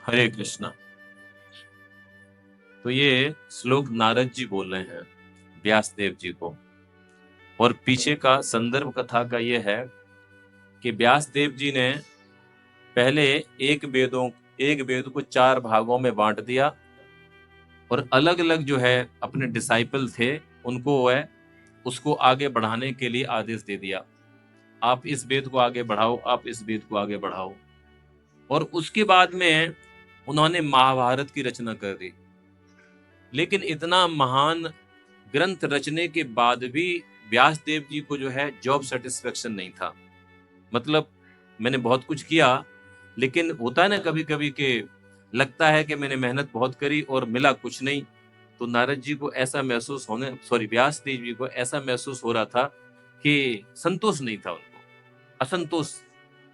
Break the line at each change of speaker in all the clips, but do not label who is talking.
हरे कृष्णा। तो ये श्लोक नारद जी बोल रहे हैं व्यास देव जी को, और पीछे का संदर्भ कथा का ये है कि व्यास देव जी ने पहले एक वेद को 4 भागों में बांट दिया और अलग अलग जो है अपने डिसाइपल थे उनको वह उसको आगे बढ़ाने के लिए आदेश दे दिया, आप इस वेद को आगे बढ़ाओ, आप इस वेद को आगे बढ़ाओ। और उसके बाद में उन्होंने महाभारत की रचना कर दी। लेकिन इतना महान ग्रंथ रचने के बाद भी व्यास देव जी को जो है जॉब सेटिस्फेक्शन नहीं था। मतलब मैंने बहुत कुछ किया, लेकिन होता है ना कभी कभी के लगता है कि मैंने मेहनत बहुत करी और मिला कुछ नहीं। तो नारद जी को ऐसा महसूस व्यास देव जी को ऐसा महसूस हो रहा था कि संतोष नहीं था उनको, असंतोष।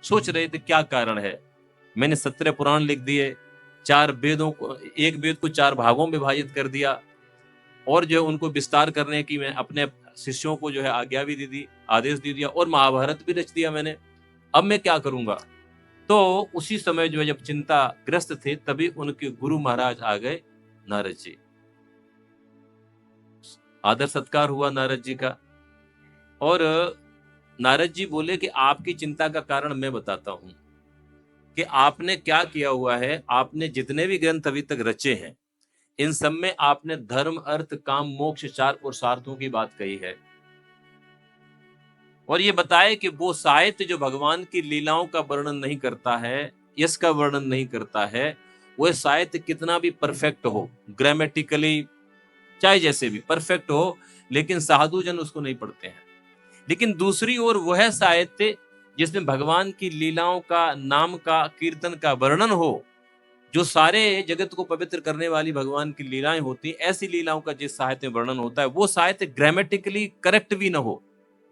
सोच रहे थे क्या कारण है, मैंने 17 पुराण लिख दिए, 4 वेदों को, एक वेद को 4 भागों में विभाजित कर दिया, और जो है उनको विस्तार करने की मैं अपने शिष्यों को जो है आज्ञा भी दे दी, आदेश दे दिया, और महाभारत भी रच दिया मैंने, अब मैं क्या करूंगा। तो उसी समय जो है जब चिंता ग्रस्त थे तभी उनके गुरु महाराज आ गए नारद जी। आदर सत्कार हुआ नारद जी का, और नारद जी बोले कि आपकी चिंता का कारण मैं बताता हूं कि आपने क्या किया हुआ है। आपने जितने भी ग्रंथ अभी तक रचे हैं इन सब में आपने धर्म अर्थ काम मोक्ष 4 पुरुषार्थों की बात कही है, और ये बताए कि वो साहित्य जो भगवान की लीलाओं का वर्णन नहीं करता है, यश का वर्णन नहीं करता है, वह साहित्य कितना भी परफेक्ट हो, ग्रामेटिकली चाहे जैसे भी परफेक्ट हो, लेकिन साधु जन उसको नहीं पढ़ते हैं। लेकिन दूसरी ओर वह साहित्य जिसमें भगवान की लीलाओं का, नाम का, कीर्तन का वर्णन हो, जो सारे जगत को पवित्र करने वाली भगवान की लीलाएं होती, ऐसी लीलाओं का जिस साहित्य में वर्णन होता है, वो साहित्य ग्रामेटिकली करेक्ट भी ना हो,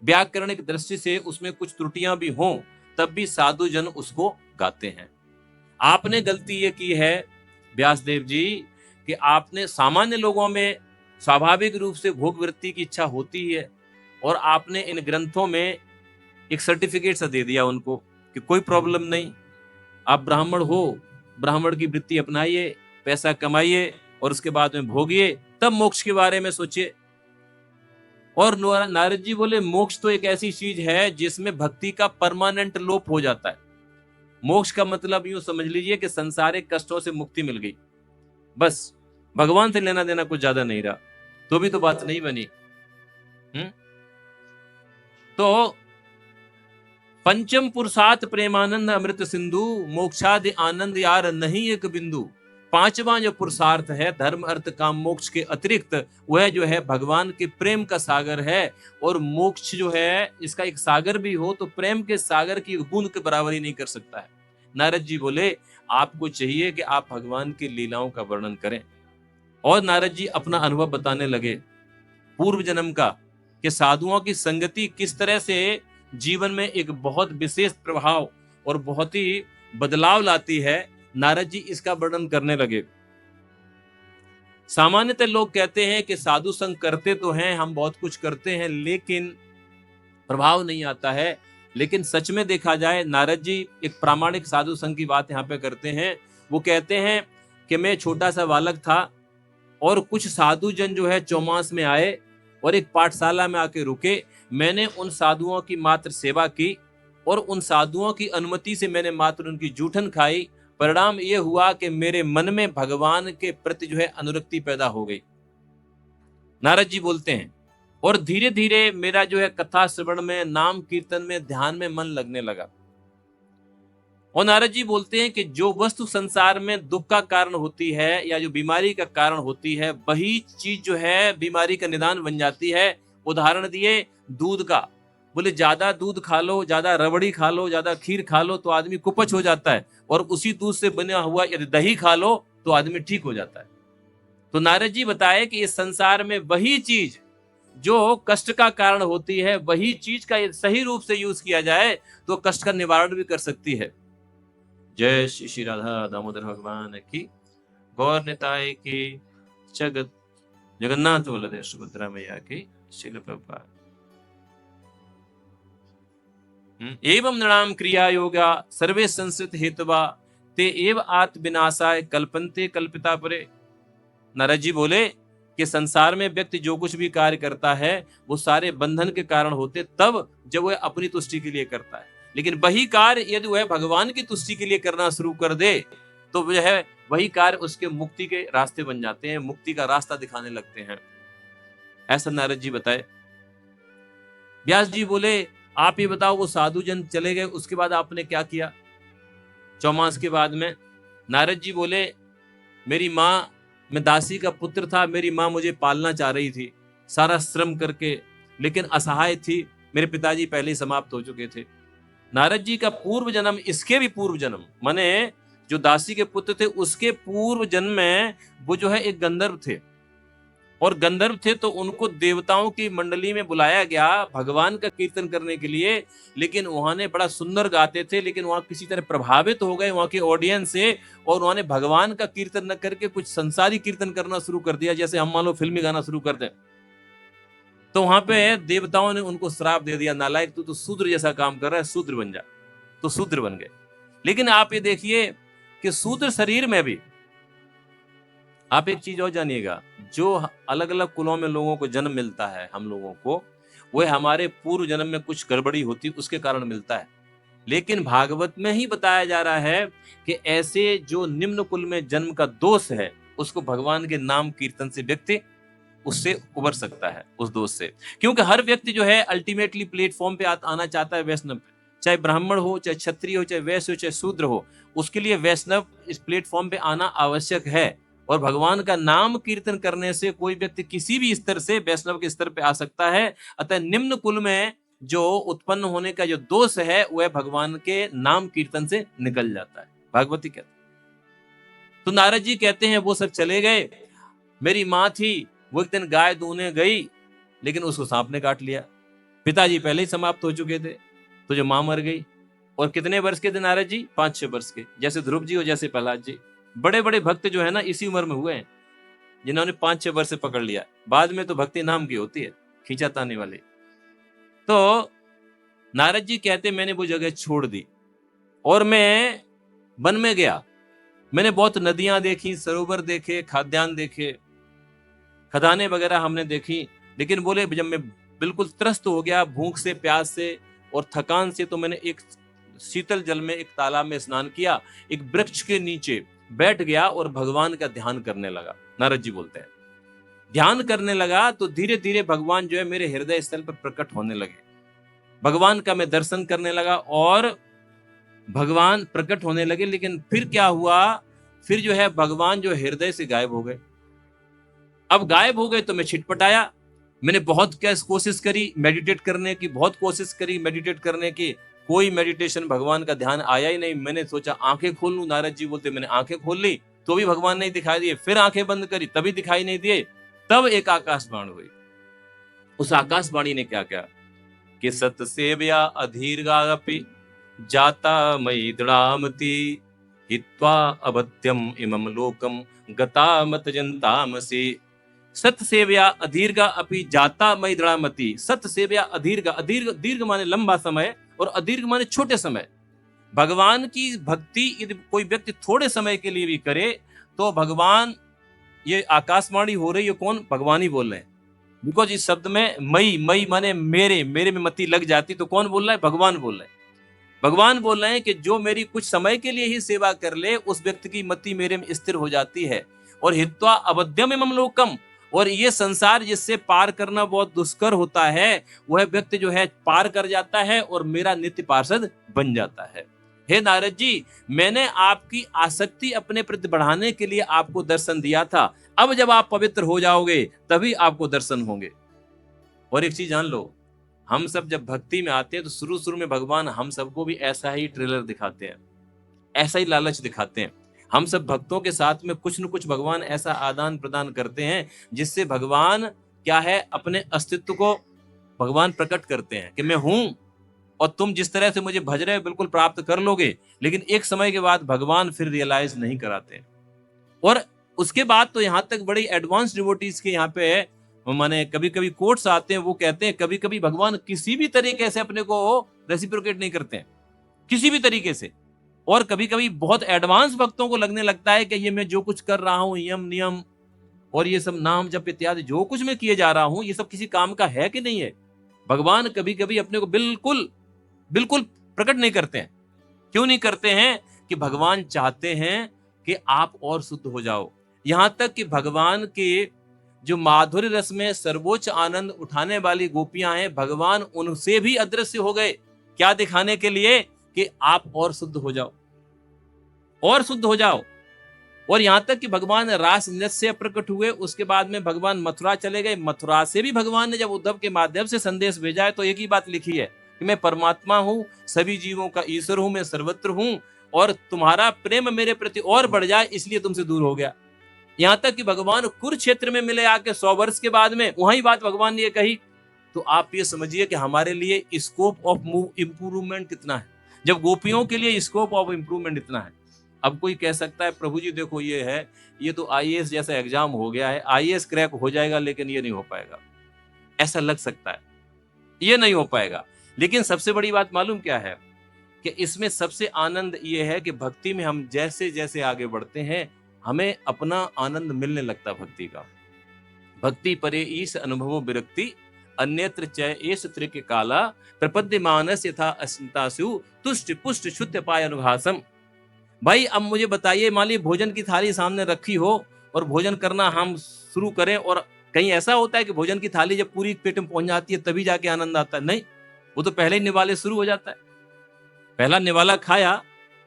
व्याकरणिक दृष्टि से उसमें कुछ त्रुटियां भी हों, तब भी साधु जन उसको गाते हैं। आपने गलती ये की है व्यासदेव जी कि आपने, सामान्य लोगों में स्वाभाविक रूप से भोग वृत्ति की इच्छा होती है, और आपने इन ग्रंथों में एक सर्टिफिकेट सा दे दिया उनको कि कोई प्रॉब्लम नहीं, आप ब्राह्मण हो, ब्राह्मण की वृत्ति अपनाइए, पैसा कमाइए और उसके बाद में भोगिए, तब मोक्ष के बारे में सोचिए। और नारद जी बोले मोक्ष तो एक ऐसी चीज है जिसमें भक्ति का परमानेंट लोप हो जाता है। मोक्ष का मतलब यूं समझ लीजिए कि संसारिक कष्टों से मुक्ति मिल गई, बस भगवान से लेना देना कुछ ज्यादा नहीं रहा, तो भी तो बात नहीं बनी। तो पंचम पुरुषार्थ प्रेमानंद अमृत सिंधु, मोक्षादि आनंद यार नहीं एक बिंदु। 5वां जो पुरुषार्थ है धर्म अर्थ काम मोक्ष के अतिरिक्त, वह जो है भगवान के प्रेम का सागर है। और मोक्ष जो है इसका एक सागर भी हो तो प्रेम के सागर की बूंद के बराबर ही नहीं कर सकता है। नारद जी बोले आपको चाहिए कि आप भगवान की लीलाओं का वर्णन करें। और नारद जी अपना अनुभव बताने लगे पूर्व जन्म का, कि साधुओं की संगति किस तरह से जीवन में एक बहुत विशेष प्रभाव और बहुत ही बदलाव लाती है। नारद जी इसका वर्णन करने लगे। सामान्यतः लोग कहते हैं कि साधु संग करते तो हैं, हम बहुत कुछ करते हैं, लेकिन प्रभाव नहीं आता है। लेकिन सच में देखा जाए, नारद जी एक प्रामाणिक साधु संग की बात यहाँ पे करते हैं। वो कहते हैं कि मैं छोटा सा बालक था और कुछ साधु जन जो है चौमास में आए और एक पाठशाला में आके रुके। मैंने उन साधुओं की मात्र सेवा की और उन साधुओं की अनुमति से मैंने मात्र उनकी जूठन खाई। परिणाम ये हुआ कि मेरे मन में भगवान के प्रति जो है अनुरक्ति पैदा हो गई। नारद जी बोलते हैं, और धीरे धीरे मेरा जो है कथा श्रवण में, नाम कीर्तन में, ध्यान में मन लगने लगा। और नारद जी बोलते हैं कि जो वस्तु संसार में दुख का कारण होती है या जो बीमारी का कारण होती है, वही चीज जो है बीमारी का निदान बन जाती है। उदाहरण दिए दूध का, बोले ज्यादा दूध खा लो, ज्यादा रबड़ी खा लो, ज्यादा खीर खा लो तो आदमी कुपच हो जाता है, और उसी दूध से बना हुआ यदि दही खा लो तो आदमी ठीक हो जाता है। तो नारद जी बताए कि इस संसार में वही चीज जो कष्ट का कारण होती है, वही चीज का सही रूप से यूज किया जाए तो कष्ट का निवारण भी कर सकती है। जय श्री श्री राधा दामोदर भगवान की, गौर निताय की, जगत जगन्नाथ बलदेव सुभद्रा मैया की, श्रील प्रभुपाद। एवं नृणाम क्रिया योगा सर्वे संस्कृत हेतवा ते एव आत्म विनाशाय कल्पन्ते कल्पिता परे। नारद जी बोले कि संसार में व्यक्ति जो कुछ भी कार्य करता है वो सारे बंधन के कारण होते तब जब वह अपनी तुष्टि के लिए करता है, लेकिन वही कार्य यदि वह भगवान की तुष्टि के लिए करना शुरू कर दे तो वह वही कार्य उसके मुक्ति के रास्ते बन जाते हैं, मुक्ति का रास्ता दिखाने लगते हैं। ऐसा नारद जी बताए। व्यास जी बोले आप ये बताओ, वो साधु जन चले गए, उसके बाद आपने क्या किया 4 मास के बाद में? नारद जी बोले मेरी माँ, मैं दासी का पुत्र था, मेरी माँ मुझे पालना चाह रही थी सारा श्रम करके, लेकिन असहाय थी, मेरे पिताजी पहले ही समाप्त हो चुके थे। नारद जी का पूर्व जन्म, इसके भी पूर्व जन्म, माने जो दासी के पुत्र थे उसके पूर्व जन्म में वो जो है एक गंधर्व थे, और गंधर्व थे तो उनको देवताओं की मंडली में बुलाया गया भगवान का कीर्तन करने के लिए, लेकिन उन्होंने बड़ा सुंदर गाते थे, लेकिन वहां किसी तरह प्रभावित हो गए वहां के ऑडियंस से, और उन्होंने भगवान का कीर्तन न करके कुछ संसारी कीर्तन करना शुरू कर दिया, जैसे हम मान लो फिल्मी गाना शुरू कर दें। तो वहां पे देवताओं ने उनको श्राप दे दिया, नालायक तू तो शूद्र जैसा काम कर रहा है, शूद्र बन जा। तो शूद्र बन गए। लेकिन आप ये देखिए कि शूद्र शरीर में भी आप एक चीज और जानिएगा, जो अलग अलग कुलों में लोगों को जन्म मिलता है, हम लोगों को, वह हमारे पूर्व जन्म में कुछ गड़बड़ी होती उसके कारण मिलता है। लेकिन भागवत में ही बताया जा रहा है कि ऐसे जो निम्न कुल में जन्म का दोष है उसको भगवान के नाम कीर्तन से व्यक्ति उससे उबर सकता है, उस दोष से। क्योंकि हर व्यक्ति जो है अल्टीमेटली प्लेटफॉर्म पे आना चाहता है वैष्णव, चाहे ब्राह्मण हो, चाहे क्षत्रिय हो, चाहे वैश्य हो, चाहे शूद्र हो, उसके लिए वैष्णव इस प्लेटफॉर्म पे आना आवश्यक है। और भगवान का नाम कीर्तन करने से कोई व्यक्ति किसी भी स्तर से वैष्णव के स्तर पे आ सकता है। अतः निम्न कुल में जो उत्पन्न होने का जो दोष है वह भगवान के नाम कीर्तन से निकल जाता है, भागवती कहते। तो नारद जी कहते हैं वो सब चले गए, मेरी माँ थी वो एक दिन गाय दूहने गई, लेकिन उसको सांप ने काट लिया, पिताजी पहले ही समाप्त हो चुके थे, तो जो माँ मर गई। और कितने वर्ष के थे नारद जी? 5-6 वर्ष के, जैसे ध्रुव जी हो, जैसे प्रहलाद जी। बड़े बड़े भक्त जो है ना इसी उम्र में हुए हैं, जिन्होंने 5-6 वर्ष से पकड़ लिया। बाद में तो भक्ति नाम की होती है, खींचाताने वाली। तो नारद जी कहते मैंने वो जगह छोड़ दी और मैं वन में गया। मैंने बहुत नदियां देखी, सरोवर देखे, खाद्यान्न देखे, खदानें वगैरह हमने देखी, लेकिन बोले जब मैं बिल्कुल त्रस्त हो गया भूख से, प्यास से और थकान से, तो मैंने एक शीतल जल में एक तालाब में स्नान किया, एक वृक्ष के नीचे बैठ गया और भगवान का ध्यान करने लगा। नारद जी बोलते हैं ध्यान करने लगा तो धीरे धीरे भगवान जो है मेरे हृदय स्थल पर प्रकट होने लगे। भगवान का मैं दर्शन करने लगा और भगवान प्रकट होने लगे। लेकिन फिर क्या हुआ, फिर जो है भगवान जो हृदय से गायब हो गए। अब गायब हो गए तो मैं छिटपटाया, मैंने बहुत कोशिश करी मेडिटेट करने की, बहुत कोशिश करी मेडिटेट करने की, कोई मेडिटेशन, भगवान का ध्यान आया ही नहीं। मैंने सोचा आंखें खोल लूं, नारद जी बोलते मैंने आंखें खोल ली तो भी भगवान नहीं दिखाई दिए, फिर आंखें बंद करी तभी दिखाई नहीं दिए। तब एक आकाशवाणी हुई। उस आकाशवाणी ने क्या क्या कि सत सेव्या अधीर्गापि जाता मयि दृढ़ामति हित्वा अबध्यम इमम लोकम गता मत जनतामसि। सत सेव्या अधीर्घा अपि जाता मयि दृढ़ामति। सत सेव्या अधीर्घ, अधीर्घ दीर्घ माने लंबा समय और अधीर्घ माने छोटे समय। भगवान की भक्ति यदि कोई व्यक्ति थोड़े समय के लिए भी करे तो भगवान, ये आकाशवाणी हो रही है, कौन? भगवान ही बोल रहे हैं। बिकॉज इस शब्द में मई, मई माने मेरे, मेरे में मति लग जाती, तो कौन बोल रहा है? भगवान बोल रहे हैं। भगवान बोल रहे हैं कि जो मेरी कुछ समय के लिए ही सेवा कर ले उस व्यक्ति की मति मेरे में स्थिर हो जाती है। और हित्वा अबध्यम इमम लोकम, और ये संसार जिससे पार करना बहुत दुष्कर होता है वह व्यक्ति जो है पार कर जाता है और मेरा नित्य पार्षद बन जाता है। हे नारद जी, मैंने आपकी आसक्ति अपने प्रति बढ़ाने के लिए आपको दर्शन दिया था, अब जब आप पवित्र हो जाओगे तभी आपको दर्शन होंगे। और एक चीज जान लो, हम सब जब भक्ति में आते हैं तो शुरू शुरू में भगवान हम सबको भी ऐसा ही ट्रेलर दिखाते हैं, ऐसा ही लालच दिखाते हैं। हम सब भक्तों के साथ में कुछ न कुछ भगवान ऐसा आदान प्रदान करते हैं जिससे भगवान क्या है, अपने अस्तित्व को भगवान प्रकट करते हैं कि मैं हूं और तुम जिस तरह से मुझे भज रहे हो बिल्कुल प्राप्त कर लोगे। लेकिन एक समय के बाद भगवान फिर रियलाइज नहीं कराते। और उसके बाद तो यहाँ तक बड़ी एडवांस डिवोटीज के यहाँ पे है, माने कभी कभी कोट्स आते हैं, वो कहते हैं कभी कभी भगवान किसी भी तरीके से अपने को रेसिप्रोकेट नहीं करते हैं, किसी भी तरीके से। और कभी कभी बहुत एडवांस भक्तों को लगने लगता है कि ये मैं जो कुछ कर रहा हूं, यम नियम और ये सब नाम जप इत्यादि जो कुछ मैं किए जा रहा हूं, ये सब किसी काम का है कि नहीं है। भगवान कभी कभी अपने को बिल्कुल बिल्कुल प्रकट नहीं करते हैं। क्यों नहीं करते हैं? कि भगवान चाहते हैं कि आप और शुद्ध हो जाओ। यहां तक कि भगवान के जो माधुर्य रस में सर्वोच्च आनंद उठाने वाली गोपियां हैं, भगवान उनसे भी अदृश्य हो गए। क्या दिखाने के लिए? कि आप और शुद्ध हो जाओ, और शुद्ध हो जाओ। और यहां तक कि भगवान रास नृत्य से प्रकट हुए, उसके बाद में भगवान मथुरा चले गए। मथुरा से भी भगवान ने जब उद्धव के माध्यम से संदेश भेजा है तो एक ही बात लिखी है कि मैं परमात्मा हूं, सभी जीवों का ईश्वर हूं, मैं सर्वत्र हूं, और तुम्हारा प्रेम मेरे प्रति और बढ़ जाए इसलिए तुमसे दूर हो गया। यहां तक कि भगवान कुरुक्षेत्र में मिले आके 100 वर्ष के बाद में, वही बात भगवान ने ये कही। तो आप ये समझिए कि हमारे लिए स्कोप ऑफ इंप्रूवमेंट कितना है, जब गोपियों के लिए स्कोप ऑफ इंप्रूवमेंट इतना है। अब कोई कह सकता है प्रभु जी देखो ये है, ये तो आईएएस जैसा एग्जाम हो गया है, आईएएस क्रैक हो जाएगा लेकिन ये नहीं हो पाएगा, ऐसा लग सकता है, ये नहीं हो पाएगा। लेकिन सबसे बड़ी बात मालूम क्या है? कि इसमें सबसे आनंद ये है कि भक्ति में हम जैसे जैसे आगे बढ़ते हैं, हमें अपना आनंद मिलने लगता भक्ति का। भक्ति परे ईश अनुभवो विरक्ति, अन्यत्र चय एष त्रिक काला, प्रपद्य मानस यथा अस्मितासु, तुष्ट पुष्ट शुद्ध पाय अनुभासम। भाई अब मुझे बताइए, मान ली भोजन की थाली सामने रखी हो और भोजन करना हम शुरू करें, और कहीं ऐसा होता है कि भोजन की थाली जब पूरी पेट में पहुंच जाती है तभी जाके आनंद आता है? नहीं, वो तो पहले ही निवाले शुरू हो जाता है। पहला निवाला खाया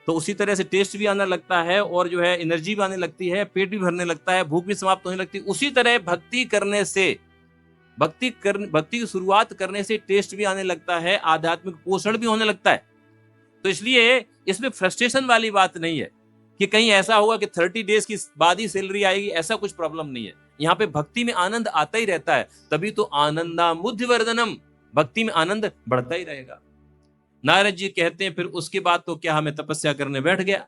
तो उसी तरह से टेस्ट भी आने लगता है, और जो है एनर्जी भी आने लगती है, पेट भी भरने लगता है, भूख भी समाप्त होने लगती है। उसी तरह भक्ति करने से, भक्ति की शुरुआत करने से टेस्ट भी आने लगता है, आध्यात्मिक पोषण भी होने लगता है। तो इसलिए इसमें फ्रस्ट्रेशन वाली बात नहीं है कि कहीं ऐसा होगा कि 30 डेज की बाद ही सैलरी आएगी, ऐसा कुछ प्रॉब्लम नहीं है। यहाँ पे भक्ति में आनंद आता ही रहता है, तभी तो आनंदा मुद्धिवर्धनम, भक्ति में आनंद बढ़ता ही रहेगा। नारद जी कहते हैं फिर उसके बाद तो क्या, हमें तपस्या करने बैठ गया,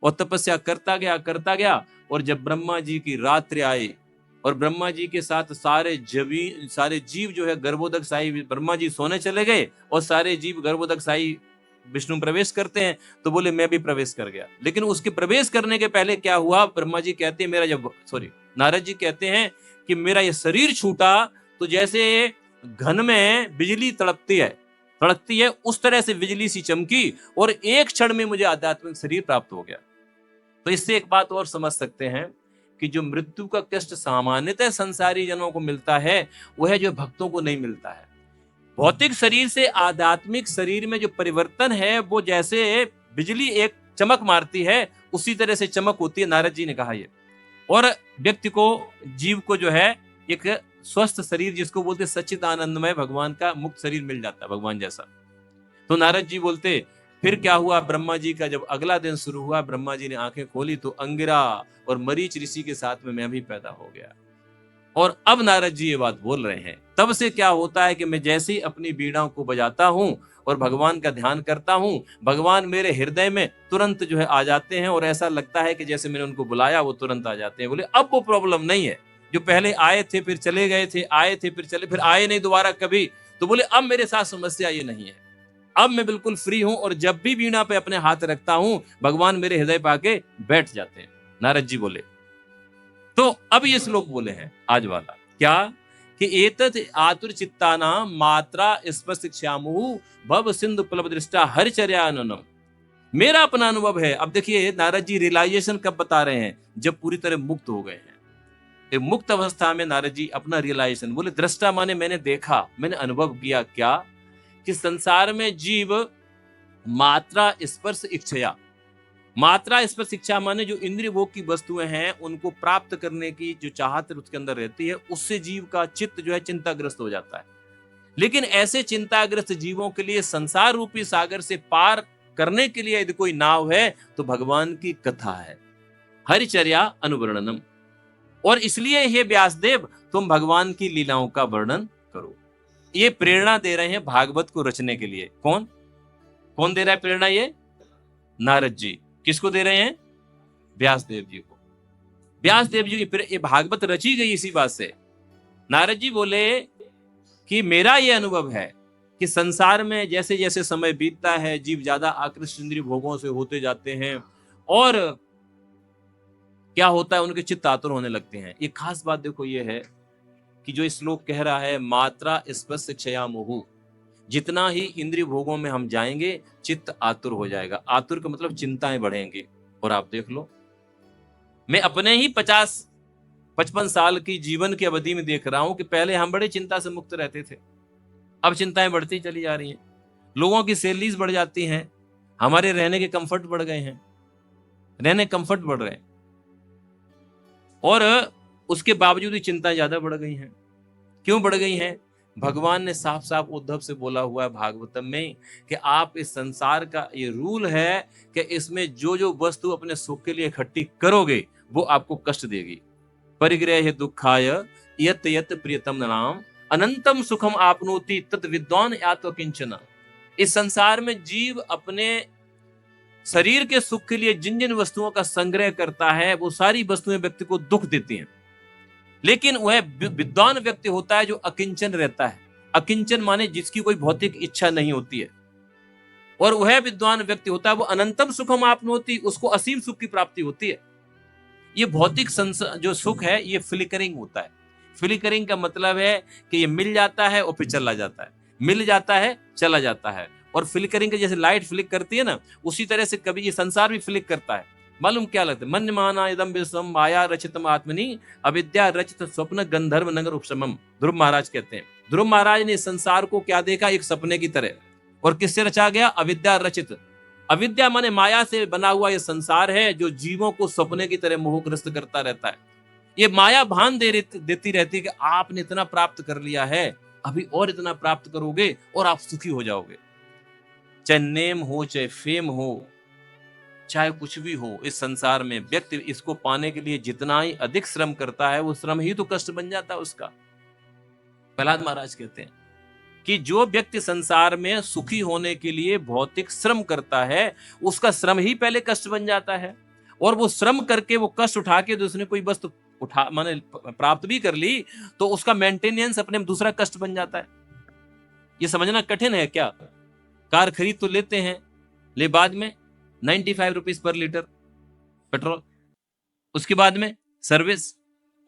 और तपस्या करता गया, और जब ब्रह्मा जी की रात्रि आई और ब्रह्मा जी के साथ सारे जीव जो है गर्भोदक साई, ब्रह्मा जी सोने चले गए और सारे जीव गर्भोदक साई विष्णु प्रवेश करते हैं, तो बोले मैं भी प्रवेश कर गया। लेकिन उसके प्रवेश करने के पहले क्या हुआ? ब्रह्मा जी कहते हैं नारद जी कहते हैं कि मेरा ये शरीर छूटा तो जैसे घन में बिजली तड़कती है, उस तरह से बिजली सी चमकी और एक क्षण में मुझे आध्यात्मिक शरीर प्राप्त हो गया। तो इससे एक बात और समझ सकते हैं कि जो मृत्यु का कष्ट सामान्यतः संसारी जनों को मिलता है, वह है जो भक्तों को नहीं मिलता है। भौतिक शरीर से आध्यात्मिक शरीर में जो परिवर्तन है, वो जैसे बिजली एक चमक मारती है उसी तरह से चमक होती है, नारद जी ने कहा ये। और व्यक्ति को, जीव को जो है एक स्वस्थ शरीर, जिसको बोलते सच्चिद आनंदमय भगवान का मुक्त शरीर मिल जाता है, भगवान जैसा। तो नारद जी बोलते फिर क्या हुआ? ब्रह्मा जी का जब अगला दिन शुरू हुआ, ब्रह्मा जी ने आंखें खोली तो अंगिरा और मरीच ऋषि के साथ में मैं भी पैदा हो गया। और अब नारद जी ये बात बोल रहे हैं, तब से क्या होता है कि मैं जैसे ही अपनी वीणा को बजाता हूं और भगवान का ध्यान करता हूं, भगवान मेरे हृदय में तुरंत जो है आ जाते हैं, और ऐसा लगता है कि जैसे मैंने उनको बुलाया वो तुरंत आ जाते हैं। बोले अब वो प्रॉब्लम नहीं है, जो पहले आए थे फिर चले गए थे, आए थे फिर चले, फिर आए नहीं दोबारा कभी। तो बोले अब मेरे साथ समस्या ये नहीं है, अब मैं बिल्कुल फ्री हूं, और जब भी वीणा पे अपने हाथ रखता हूं भगवान मेरे हृदय पे आके बैठ जाते हैं। नारद जी बोले। तो अब ये श्लोक बोले हैं आज वाला, क्या कि एतत् आतुर चित्ताना मात्रा स्पष्ट श्यामु भव सिंधु प्लव दृष्टा हरिचर्याननम। मेरा अपना अनुभव है। अब देखिए नारद जी रियलाइजेशन कब बता रहे हैं? जब पूरी तरह मुक्त हो गए हैं। एक मुक्त अवस्था में नारद जी अपना रियलाइजेशन बोले। दृष्टा माने मैंने देखा, मैंने अनुभव किया, क्या कि संसार में जीव मात्रा स्पर्श इच्छया, मात्रा स्पर्श इच्छा माने जो इंद्रिय भोग की वस्तुएं हैं उनको प्राप्त करने की जो चाहत उसके अंदर रहती है, उससे जीव का चित्त जो है चिंताग्रस्त हो जाता है। लेकिन ऐसे चिंताग्रस्त जीवों के लिए संसार रूपी सागर से पार करने के लिए यदि कोई नाव है तो भगवान की कथा है, हरिचर्या अनुवर्णनम। और इसलिए हे व्यासदेव तुम भगवान की लीलाओं का वर्णन करो। ये प्रेरणा दे रहे हैं भागवत को रचने के लिए। कौन कौन दे रहा है प्रेरणा? ये नारद जी। किसको दे रहे हैं? व्यासदेव जी को। व्यासदेव जी की भागवत रची गई इसी बात से। नारद जी बोले कि मेरा ये अनुभव है कि संसार में जैसे जैसे समय बीतता है जीव ज्यादा आकृष्ट इंद्रिय भोगों से होते जाते हैं और क्या होता है, उनके चित्त आतुर होने लगते हैं। ये खास बात देखो ये है कि जो श्लोक कह रहा है मात्रा स्पर्श क्षया मोहु, जितना ही इंद्रिय भोगों में हम जाएंगे चित्त आतुर हो जाएगा। आतुर का मतलब चिंताएं बढ़ेंगी। और आप देख लो, मैं अपने ही 50-55 साल की जीवन की अवधि में देख रहा हूं कि पहले हम बड़े चिंता से मुक्त रहते थे, अब चिंताएं बढ़ती चली जा रही हैं। लोगों की सैलरीज बढ़ जाती हैं, हमारे रहने के कंफर्ट बढ़ गए हैं, रहने कंफर्ट बढ़ रहे हैं, और उसके बावजूद भी चिंताएं ज्यादा बढ़ गई हैं। क्यों बढ़ गई हैं? भगवान ने साफ साफ उद्धव से बोला हुआ है भागवतम में कि आप इस संसार का ये रूल है कि इसमें जो जो वस्तु अपने सुख के लिए इकट्ठी करोगे वो आपको कष्ट देगी। परिग्रह दुखाय यत यत प्रियतम नाम अनंतम सुखम आपनोति तत् विद्वान यातो किंचन। इस संसार में जीव अपने शरीर के सुख के लिए जिन जिन वस्तुओं का संग्रह करता है वो सारी वस्तुएं व्यक्ति को दुख देती हैं, लेकिन वह विद्वान व्यक्ति होता है जो अकिंचन रहता है। अकिंचन माने जिसकी कोई भौतिक इच्छा नहीं होती है, और वह विद्वान व्यक्ति होता है वो अनंतम सुखम आपनोति, उसको असीम सुख की प्राप्ति होती है। ये भौतिक जो सुख है ये फ्लिकरिंग होता है। फ्लिकरिंग का मतलब है कि ये मिल जाता है और फिर चला जाता है, मिल जाता है चला जाता है। और फ्लिकरिंग के जैसे लाइट फ्लिक करती है ना, उसी तरह से कभी ये संसार भी फ्लिक करता है। मालूम क्या लगता है? मन माना इदम विश्वम माया रचितम आत्मनि अविद्या रचित स्वप्न गंधर्व नगर उपशमम। ध्रुव महाराज कहते हैं, ध्रुव महाराज ने संसार को क्या देखा? एक सपने की तरह। और किससे रचा गया? अविद्या रचित। अविद्या माने माया से बना हुआ ये संसार है जो जीवों को सपने की तरह मोहग्रस्त करता रहता है। ये माया भान देती रहती है कि आपने इतना प्राप्त कर लिया है, अभी और इतना प्राप्त करोगे और आप सुखी हो जाओगे। चाहे नेम हो, चाहे फेम हो, चाहे कुछ भी हो, इस संसार में व्यक्ति इसको पाने के लिए जितना ही अधिक श्रम करता है वो श्रम ही तो कष्ट बन जाता है उसका। प्रहलाद महाराज कहते हैं कि जो व्यक्ति संसार में सुखी होने के लिए भौतिक श्रम करता है उसका श्रम ही पहले कष्ट बन जाता है, और वो श्रम करके वो कष्ट उठा के दूसरे कोई वस्तु उठा माने प्राप्त भी कर ली तो उसका मेंटेनेंस अपने में दूसरा कष्ट बन जाता है। ये समझना कठिन है क्या? कार खरीद तो लेते हैं, ले बाद में 95 रुपीज पर लीटर पेट्रोल, उसके बाद में सर्विस,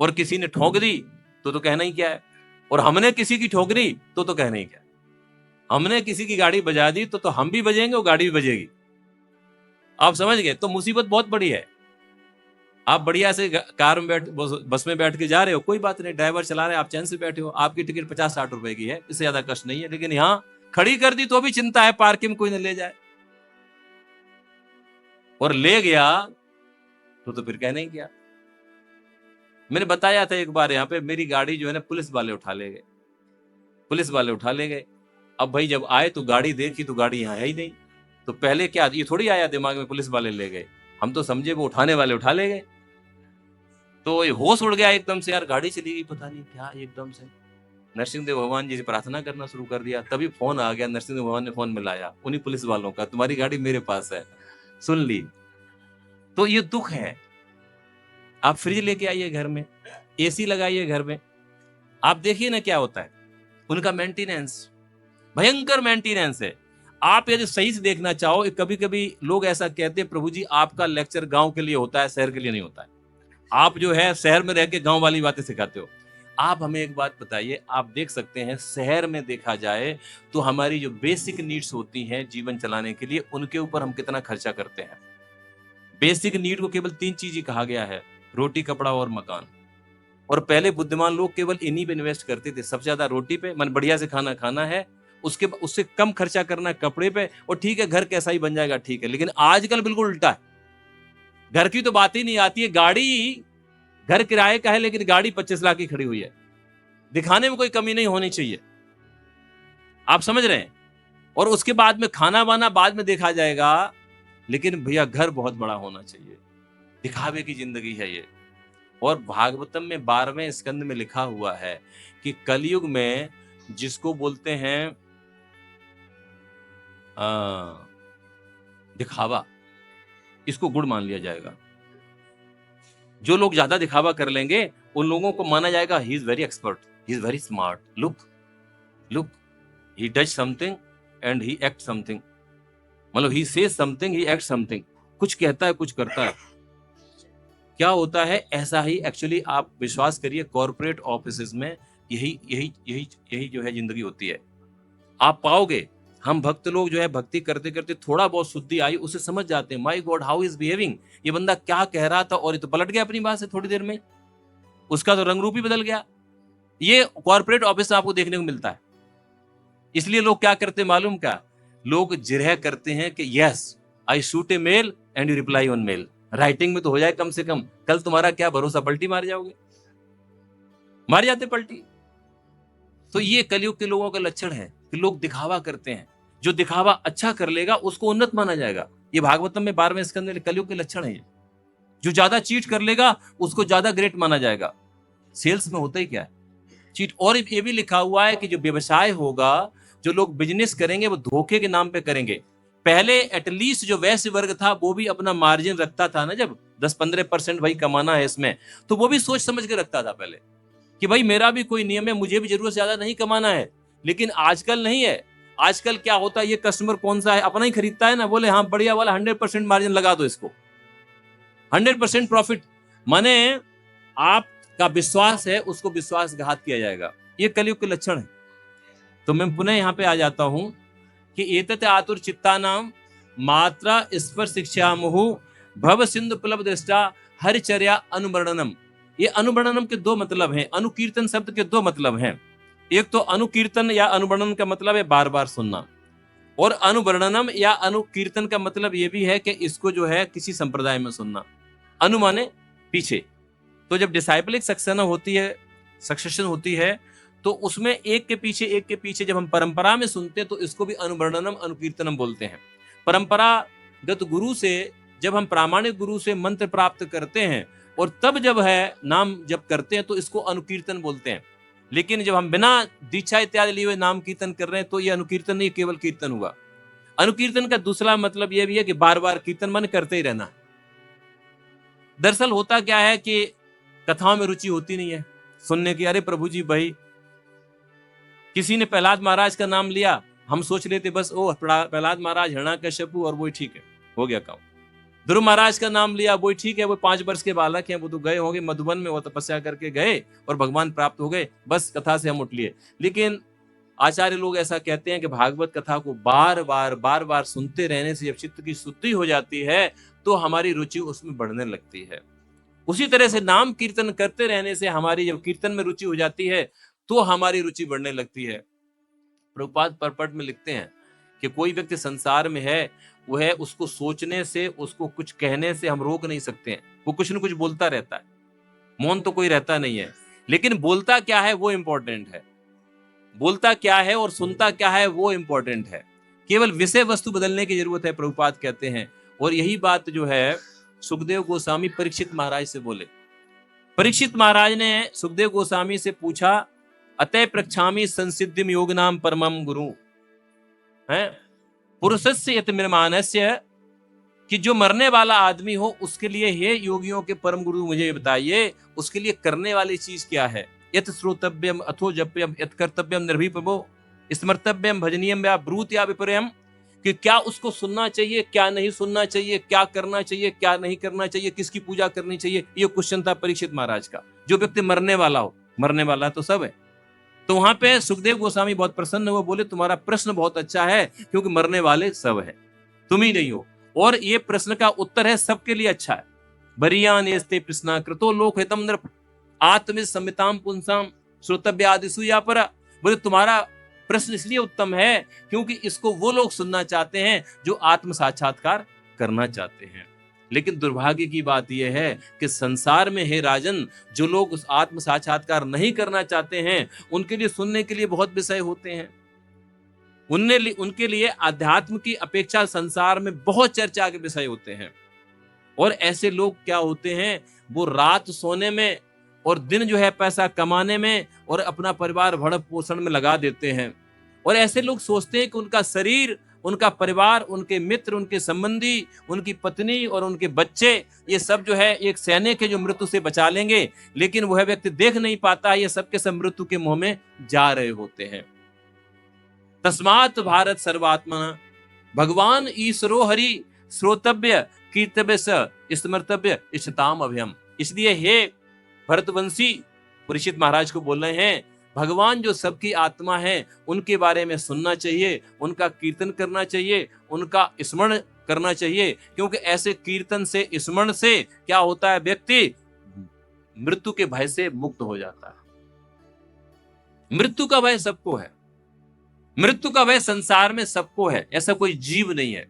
और किसी ने ठोक दी तो कहना ही क्या है, और हमने किसी की ठोक दी तो कहना ही क्या है। हमने किसी की गाड़ी बजा दी तो हम भी बजेंगे और गाड़ी भी बजेगी। आप समझ गए? तो मुसीबत बहुत बड़ी है। आप बढ़िया से कार में बस में बैठ के जा रहे हो, कोई बात नहीं, ड्राइवर चला रहे हैं, आप चैन से बैठे हो, आपकी टिकट 50-60 रुपए की है, इससे ज्यादा कष्ट नहीं है। लेकिन यहाँ खड़ी कर दी तो भी चिंता है पार्किंग में कोई न ले जाए, और ले गया तो फिर कहने ही क्या। मैंने बताया था एक बार यहाँ पे मेरी गाड़ी जो है ना पुलिस वाले उठा ले गए, पुलिस वाले उठा ले गए। अब भाई जब आए तो गाड़ी देखी तो गाड़ी यहाँ है ही नहीं, तो पहले क्या ये थोड़ी आया दिमाग में पुलिस वाले ले गए, हम तो समझे वो उठाने वाले उठा ले गए। तो ये होश उड़ गया एकदम से, यार गाड़ी चली गई, पता नहीं क्या एकदम से। नरसिंहदेव भगवान जी से प्रार्थना करना शुरू कर दिया, तभी फोन आ गया, नरसिंहदेव भगवान ने फोन मिलाया उन्हीं पुलिस वालों का, तुम्हारी गाड़ी मेरे पास है, सुन ली। तो ये दुख है। आप फ्रिज लेके आइए घर में, एसी लगाइए घर में, आप देखिए ना क्या होता है, उनका मेंटेनेंस भयंकर मेंटेनेंस है। आप यदि सही से देखना चाहो, कभी कभी लोग ऐसा कहते हैं प्रभु जी आपका लेक्चर गांव के लिए होता है, शहर के लिए नहीं होता है। आप जो है शहर में रह के गांव वाली बातें सिखाते हो। आप हमें एक बात बताइए, आप देख सकते हैं शहर में देखा जाए तो हमारी जो बेसिक नीड्स होती हैं जीवन चलाने के लिए, उनके ऊपर हम कितना खर्चा करते हैं। बेसिक नीड को केवल 3 चीज ही कहा गया है, रोटी, कपड़ा और मकान। और पहले बुद्धिमान लोग केवल इन्हीं पे इन्वेस्ट करते थे, सबसे ज्यादा रोटी पे, मन बढ़िया से खाना खाना है, उससे कम खर्चा करना है कपड़े पे, और ठीक है घर कैसा ही बन जाएगा ठीक है। लेकिन आजकल बिल्कुल उल्टा है, घर की तो बात ही नहीं आती है, गाड़ी घर किराए का है लेकिन गाड़ी 25 लाख की खड़ी हुई है, दिखाने में कोई कमी नहीं होनी चाहिए। आप समझ रहे हैं? और उसके बाद में खाना वाना बाद में देखा जाएगा, लेकिन भैया घर बहुत बड़ा होना चाहिए। दिखावे की जिंदगी है ये। और भागवतम में 12वें स्कंद में लिखा हुआ है कि कलयुग में जिसको बोलते हैं दिखावा, इसको गुण मान लिया जाएगा। जो लोग ज्यादा दिखावा कर लेंगे उन लोगों को माना जाएगा he is very expert, he is very smart, look look he does something and he act something, मतलब he says something, he act something, कुछ कहता है कुछ करता है। क्या होता है ऐसा ही एक्चुअली आप विश्वास करिए कॉर्पोरेट ऑफिसेज में यही यही यही यही जो है जिंदगी होती है। आप पाओगे हम भक्त लोग जो है भक्ति करते करते थोड़ा बहुत शुद्धि आई उसे समझ जाते हैं, my God how is behaving, ये बंदा क्या कह रहा था और ये तो पलट गया अपनी बात से थोड़ी देर में, उसका तो रंग रूप ही बदल गया। ये कॉर्पोरेट ऑफिस में आपको देखने को मिलता है। इसलिए लोग क्या करते हैं मालूम क्या, लोग जिरह करते हैं कि yes I shoot a mail and you reply on mail, writing में तो हो जाए कम से कम, कल तुम्हारा क्या भरोसा पलटी मार जाओगे, मार जाते पलटी। तो ये कलयुग के लोगों का लक्षण है कि लोग दिखावा करते हैं, जो दिखावा अच्छा कर लेगा उसको उन्नत माना जाएगा। ये भागवतम में 12वें स्कंद में कलयुग के लक्षण है। जो ज्यादा चीट कर लेगा उसको ज्यादा ग्रेट माना जाएगा। सेल्स में होता ही क्या है, चीट। और ये भी लिखा हुआ है कि जो व्यवसाय होगा, जो लोग बिजनेस करेंगे वो धोखे के नाम पे करेंगे। पहले एटलीस्ट जो वैश्य वर्ग था वो भी अपना मार्जिन रखता था ना, जब 10-15% भाई कमाना है इसमें, तो वो भी सोच समझ के रखता था पहले कि भाई मेरा भी कोई नियम है, मुझे भी जरूरत से ज्यादा नहीं कमाना है। लेकिन आजकल नहीं है। आजकल क्या होता है, ये कस्टमर कौन सा है अपना ही खरीदता है ना, बोले हाँ बढ़िया वाला 100% मार्जिन लगा दो इसको, 100% प्रॉफिट। माने आपका विश्वास है उसको विश्वासघात किया जाएगा। ये कलयुग के लक्षण है। तो मैं पुनः यहाँ पे आ जाता हूं कि एतत् आतुर चित्तानाम मात्रा स्पर्श शिक्षा मुहु भव सिंधु प्लव दृष्टा हरिचर्या अनुवर्णनम। ये अनुवर्णनम के दो मतलब हैं, अनुकीर्तन शब्द के दो मतलब हैं। एक तो अनुकीर्तन या अनुवर्णन का मतलब है बार बार सुनना, और अनुवर्णनम या अनुकीर्तन का मतलब ये भी है कि इसको जो है किसी संप्रदाय में सुनना। अनु माने पीछे। तो जब डिसाइपलिक सक्सेशन होती है तो उसमें एक के पीछे जब हम परंपरा में सुनते हैं तो इसको भी अनुवर्णनम अनुकीर्तनम बोलते हैं। परंपरागत गुरु से जब हम प्रामाणिक गुरु से मंत्र प्राप्त करते हैं और तब जब है नाम जब करते हैं तो इसको अनुकीर्तन बोलते हैं। लेकिन जब हम बिना दीक्षा इत्यादि लिए हुए नाम कीर्तन कर रहे हैं तो ये अनुकीर्तन नहीं, केवल कीर्तन हुआ। अनुकीर्तन का दूसरा मतलब यह भी है कि बार बार कीर्तन मन करते ही रहना। दरअसल होता क्या है कि कथाओं में रुचि होती नहीं है सुनने की। अरे प्रभु जी भाई, किसी ने प्रहलाद महाराज का नाम लिया, हम सोच लेते बस ओ प्रहलाद महाराज हिरण्याकश्यपु और वही ठीक है, हो गया काम। ध्रुव महाराज का नाम लिया, वही ठीक है, वो 5 वर्ष के बालक हैं, वो तो गए होंगे मधुबन में, वो तपस्या करके गए और भगवान प्राप्त हो गए, बस कथा से हम उठ लिए। लेकिन आचार्य लोग ऐसा कहते हैं कि भागवत कथा को बार बार सुनते रहने से जब चित्त की शुद्धि हो जाती है तो हमारी रुचि उसमें बढ़ने लगती है। उसी तरह से नाम कीर्तन करते रहने से हमारी जब कीर्तन में रुचि हो जाती है तो हमारी रुचि बढ़ने लगती है। प्रभुपाद परपट में लिखते हैं कि कोई व्यक्ति संसार में है, वो है उसको सोचने से, उसको कुछ कहने से हम रोक नहीं सकते हैं। वो कुछ न कुछ बोलता रहता है, मौन तो कोई रहता नहीं है। लेकिन बोलता क्या है वो इंपॉर्टेंट है, बोलता क्या है और सुनता क्या है वो इंपॉर्टेंट है। केवल विषय वस्तु बदलने की जरूरत है, प्रभुपाद कहते हैं। और यही बात जो है सुखदेव गोस्वामी परीक्षित महाराज से बोले। परीक्षित महाराज ने सुखदेव गोस्वामी से पूछा, अतः प्रक्षामि संसिद्धिम योग नाम परमम गुरु है पुरुषस्य यत निर्माणस्य, कि जो मरने वाला आदमी हो उसके लिए हे योगियों के परम गुरु मुझे बताइए उसके लिए करने वाली चीज क्या है। यत श्रोतव्यम अथो जप्यम यत कर्तव्यम निर्भीपवो स्मर्तव्यम भजनीयम या ब्रूत या विपर्यम, कि क्या उसको सुनना चाहिए, क्या नहीं सुनना चाहिए, क्या करना चाहिए, क्या नहीं करना चाहिए, किसकी पूजा करनी चाहिए। ये क्वेश्चन था परीक्षित महाराज का। जो व्यक्ति मरने वाला हो, मरने वाला तो सब है। तो वहां पे सुखदेव गोस्वामी बहुत प्रसन्न हुए, बोले तुम्हारा प्रश्न बहुत अच्छा है क्योंकि मरने वाले सब है, तुम ही नहीं हो। और ये प्रश्न का उत्तर है सबके लिए अच्छा है। बरियान एस्ते प्रश्न कृतो लोक हितम नृप आत्मिज संहिताम पुंसाम श्रोतव्यादिसु या परा। बोले तुम्हारा प्रश्न इसलिए उत्तम है क्योंकि इसको वो लोग सुनना चाहते हैं जो आत्म साक्षात्कार करना चाहते हैं। लेकिन दुर्भाग्य की बात यह है कि संसार में हे राजन, जो लोग उस आत्म साक्षात्कार नहीं करना चाहते हैं उनके लिए सुनने के लिए बहुत विषय होते हैं। उनके लिए अध्यात्म की अपेक्षा संसार में बहुत चर्चा के विषय होते हैं। और ऐसे लोग क्या होते हैं, वो रात सोने में और दिन जो है पैसा कमाने में और अपना परिवार भरण पोषण में लगा देते हैं। और ऐसे लोग सोचते हैं कि उनका शरीर, उनका परिवार, उनके मित्र, उनके संबंधी, उनकी पत्नी और उनके बच्चे, ये सब जो है एक सैनिक है जो मृत्यु से बचा लेंगे। लेकिन वह व्यक्ति देख नहीं पाता, ये सब के सब मृत्यु के मुंह में जा रहे होते हैं। तस्मात् भारत सर्वात्मना भगवान ईश्वरो हरि श्रोतव्य कीर्तव्य स स्मर्तव्य इष्टताम अभयम। इसलिए हे भरतवंशी परीक्षित महाराज को बोल रहे हैं, भगवान जो सबकी आत्मा है उनके बारे में सुनना चाहिए, उनका कीर्तन करना चाहिए, उनका स्मरण करना चाहिए, क्योंकि ऐसे कीर्तन से स्मरण से क्या होता है, व्यक्ति मृत्यु के भय से मुक्त हो जाता है। मृत्यु का भय सबको है, मृत्यु का भय संसार में सबको है, ऐसा कोई जीव नहीं है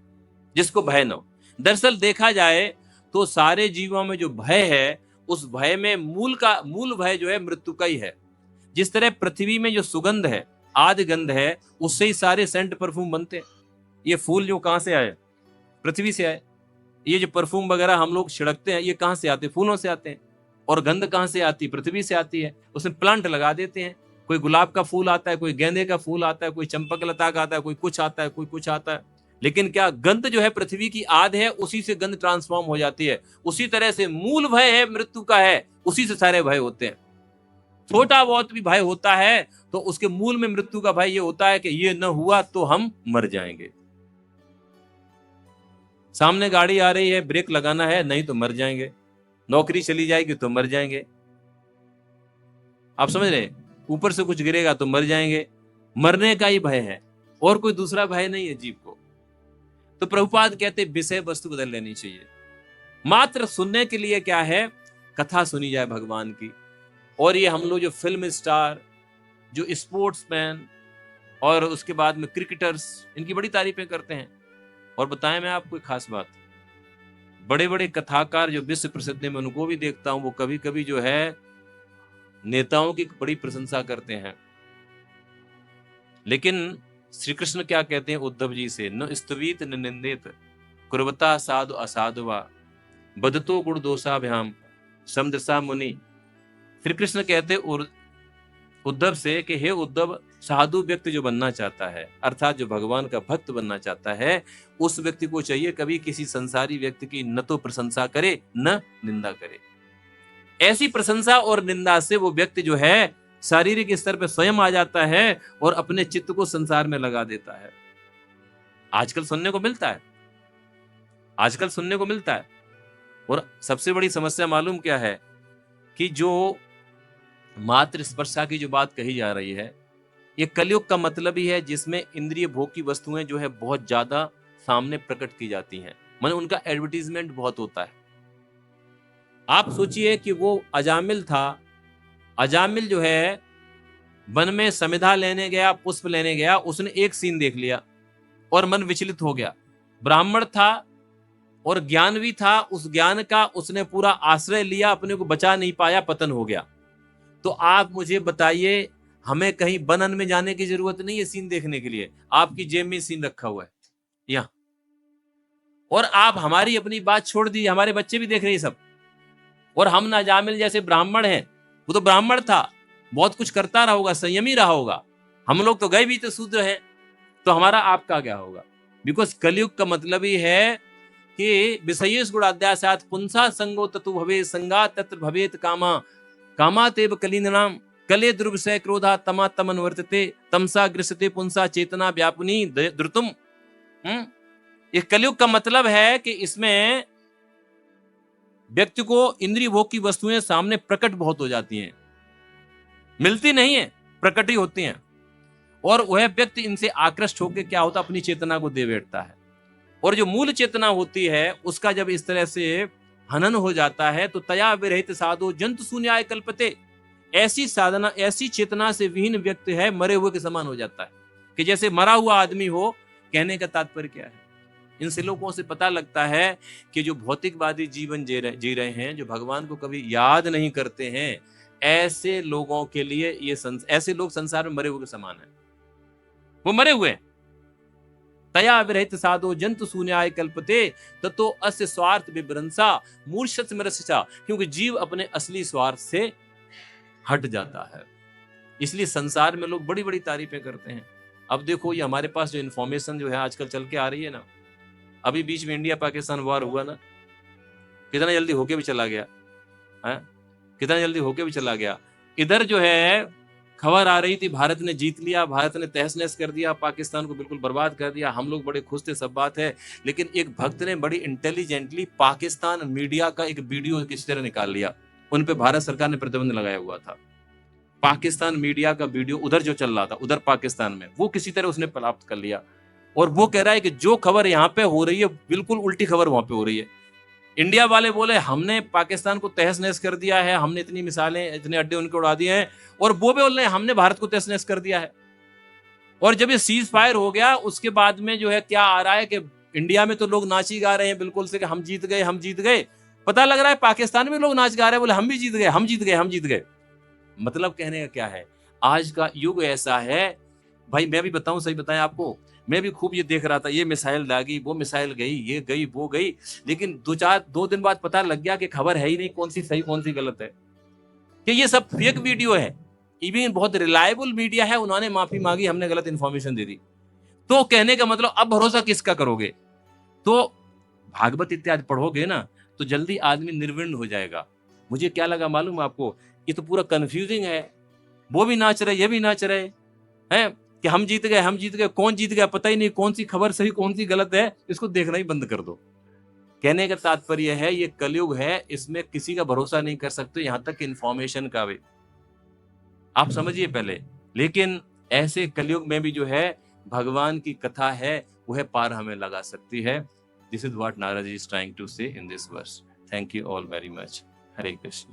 जिसको भय न हो। दरअसल देखा जाए तो सारे जीवों में जो भय है उस भय में मूल भय जो है मृत्यु का ही है। जिस तरह पृथ्वी में जो सुगंध है, आदि गंध है, उससे ही सारे सेंट परफ्यूम बनते हैं। ये फूल जो कहां से आए, पृथ्वी से आए। ये जो परफ्यूम वगैरह हम लोग छिड़कते हैं, ये कहां से आते हैं, फूलों से आते हैं। और गंध कहां से आती है, पृथ्वी से आती है। उसमें प्लांट लगा देते हैं, कोई गुलाब का फूल आता है, कोई गेंदे का फूल आता है, कोई चंपक लता का आता है, कोई कुछ आता है, कोई कुछ आता है। लेकिन क्या गंध जो है पृथ्वी की आद है, उसी से गंध ट्रांसफॉर्म हो जाती है। उसी तरह से मूल भय है मृत्यु का है, उसी से सारे भय होते हैं। छोटा बहुत भी भय होता है तो उसके मूल में मृत्यु का भय ये होता है कि ये न हुआ तो हम मर जाएंगे। सामने गाड़ी आ रही है, ब्रेक लगाना है, नहीं तो मर जाएंगे। नौकरी चली जाएगी तो मर जाएंगे। आप समझ रहे, ऊपर से कुछ गिरेगा तो मर जाएंगे। मरने का ही भय है, और कोई दूसरा भय नहीं है जीव को। तो प्रभुपाद कहते विषय वस्तु बदल लेनी चाहिए। मात्र सुनने के लिए क्या है, कथा सुनी जाए भगवान की। और ये हम लोग जो फिल्म स्टार, जो स्पोर्ट्समैन और उसके बाद में क्रिकेटर्स, इनकी बड़ी तारीफें करते हैं। और बताएं मैं आपको एक खास बात, बड़े बड़े कथाकार जो विश्व प्रसिद्ध हैं, मैं उनको भी देखता हूं, वो कभी कभी जो है नेताओं की बड़ी प्रशंसा करते हैं। लेकिन श्री कृष्ण क्या कहते हैं उद्धव जी से, न स्तवीत न निंदित कुर्वता साधु असाधुवा बदतो गुण दोषाभ्याम समदशा मुनि। श्री कृष्ण कहते उद्धव से कि हे उद्धव, साधु व्यक्ति जो बनना चाहता है, अर्थात जो भगवान का भक्त बनना चाहता है, उस व्यक्ति को चाहिए कभी किसी संसारी व्यक्ति की न तो प्रशंसा करे न निंदा करे। ऐसी प्रशंसा और निंदा से वो व्यक्ति जो है शारीरिक स्तर पर स्वयं आ जाता है और अपने चित्त को संसार में लगा देता है। आजकल सुनने को मिलता है, आजकल सुनने को मिलता है। और सबसे बड़ी समस्या मालूम क्या है कि जो मात्र स्पर्शा की जो बात कही जा रही है, ये कलयुग का मतलब ही है, जिसमें इंद्रिय भोग की वस्तुएं जो है बहुत ज्यादा सामने प्रकट की जाती हैं। माने उनका एडवर्टीजमेंट बहुत होता है। आप सोचिए कि वो अजामिल था, अजामिल जो है वन में समिधा लेने गया, पुष्प लेने गया, उसने एक सीन देख लिया और मन विचलित हो गया। ब्राह्मण था और ज्ञान भी था, उस ज्ञान का उसने पूरा आश्रय लिया, अपने को बचा नहीं पाया, पतन हो गया। तो आप मुझे बताइए, हमें कहीं बनन में जाने की जरूरत नहीं है सीन देखने के लिए। आपकी जेब में सीन रखा हुआ है यहाँ, और आप हमारी अपनी बात छोड़ दी, हमारे बच्चे भी देख रहे हैं सब। और हम ना जामिल जैसे ब्राह्मण हैं, वो तो ब्राह्मण था, बहुत कुछ करता रहा होगा, संयमी रहा होगा। हम लोग तो गए भी तो शूद्र हैं, तो हमारा आपका क्या होगा। बिकॉज कलयुग का मतलब ही है कि विषयेश गुणाध्यासात पुंसा संगो ततु भवे संगा तत्र भवेत कामा कामातेव कलीनाम कले दुर्विषय क्रोधा तमा तमन वर्तते तमसा ग्रसते पुंसा चेतना व्यापुनी द्रुतुम। ये कलयुग का मतलब है कि इसमें व्यक्ति को इंद्रिय भोग की वस्तुएं सामने प्रकट बहुत हो जाती हैं, मिलती नहीं है, प्रकट ही होती हैं। और वह व्यक्ति इनसे आकृष्ट होकर क्या होता, अपनी चेतना को दे बैठता है। और जो मूल चेतना होती है उसका जब इस तरह से हनन हो जाता है तो तया विरहित साधु जंतु शून्याय कल्पते। ऐसी साधना, ऐसी चेतना से विहीन व्यक्ति है मरे हुए के समान हो जाता है, कि जैसे मरा हुआ आदमी हो। कहने का तात्पर्य क्या है, इन श्लोकों से पता लगता है कि जो भौतिकवादी जीवन जी रहे हैं, जो भगवान को कभी याद नहीं करते हैं, ऐसे लोगों के लिए ये ऐसे लोग संसार में मरे हुए के समान है। वो मरे हुए हैं। तया विरहित साधो जंतु शून्याय कल्पते ततो अस्य स्वार्थ विभ्रंसा मूर्छत मरस्या। क्योंकि जीव अपने असली स्वार्थ से हट जाता है, इसलिए संसार में लोग बड़ी बड़ी तारीफें करते हैं। अब देखो, ये हमारे पास जो इन्फॉर्मेशन जो है आजकल चल के आ रही है ना, अभी बीच में इंडिया पाकिस्तान वॉर हुआ ना, कितना जल्दी होके भी चला गया है, कितना जल्दी होके भी चला गया। इधर जो है खबर आ रही थी भारत ने जीत लिया, भारत ने तहस नहस कर दिया, पाकिस्तान को बिल्कुल बर्बाद कर दिया, हम लोग बड़े खुश थे, सब बात है। लेकिन एक भक्त ने बड़ी इंटेलिजेंटली पाकिस्तान मीडिया का एक वीडियो किसी तरह निकाल लिया, उन पे भारत सरकार ने प्रतिबंध लगाया हुआ था। पाकिस्तान मीडिया का वीडियो उधर जो चल रहा था, उधर पाकिस्तान में, वो किसी तरह उसने प्राप्त कर लिया और वो कह रहा है कि जो खबर यहाँ पे हो रही है बिल्कुल उल्टी खबर वहां पे हो रही है। इंडिया वाले बोले हमने पाकिस्तान को तहस नहस कर दिया है, हमने इतनी मिसालें, इतने अड्डे उनके उड़ा दिए हैं, और वो भी बोल रहे हैं हमने भारत को तहस नहस कर दिया है। और जब ये सीज फायर हो गया उसके बाद में जो है क्या आ रहा है कि इंडिया में तो लोग नाच ही गा रहे हैं बिल्कुल से कि हम जीत गए, हम जीत गए। पता लग रहा है पाकिस्तान में लोग नाच गा रहे हैं, बोले हम भी जीत गए, हम जीत गए, हम जीत गए। मतलब कहने का क्या है, आज का युग ऐसा है भाई। मैं भी बताऊं, सही बताएं आपको, मैं भी खूब ये देख रहा था, ये मिसाइल दागी, वो मिसाइल गई, ये गई, वो गई, लेकिन 2 दिन बाद पता लग गया कि खबर है ही नहीं कौन सी सही कौन सी गलत है, कि ये सब फेक वीडियो है। इवन बहुत रिलायबल मीडिया है, उन्होंने माफी मांगी, हमने गलत इंफॉर्मेशन दे दी। तो कहने का मतलब अब भरोसा किसका करोगे? तो भागवत इत्यादि पढ़ोगे ना तो जल्दी आदमी निर्विण्ण हो जाएगा। मुझे क्या लगा मालूम आपको, ये तो पूरा कंफ्यूजिंग है, वो भी नाच रहे, ये भी नाच रहे हैं कि हम जीत गए, हम जीत गए, कौन जीत गया पता ही नहीं, कौन सी खबर सही कौन सी गलत है, इसको देखना ही बंद कर दो। कहने का तात्पर्य है ये कलयुग है, इसमें किसी का भरोसा नहीं कर सकते, यहां तक इंफॉर्मेशन का भी, आप समझिए पहले। लेकिन ऐसे कलयुग में भी जो है भगवान की कथा है, वह पार हमें लगा सकती है। This is what Narad ji is trying to say in this verse. Thank you all very much. Hare Krishna.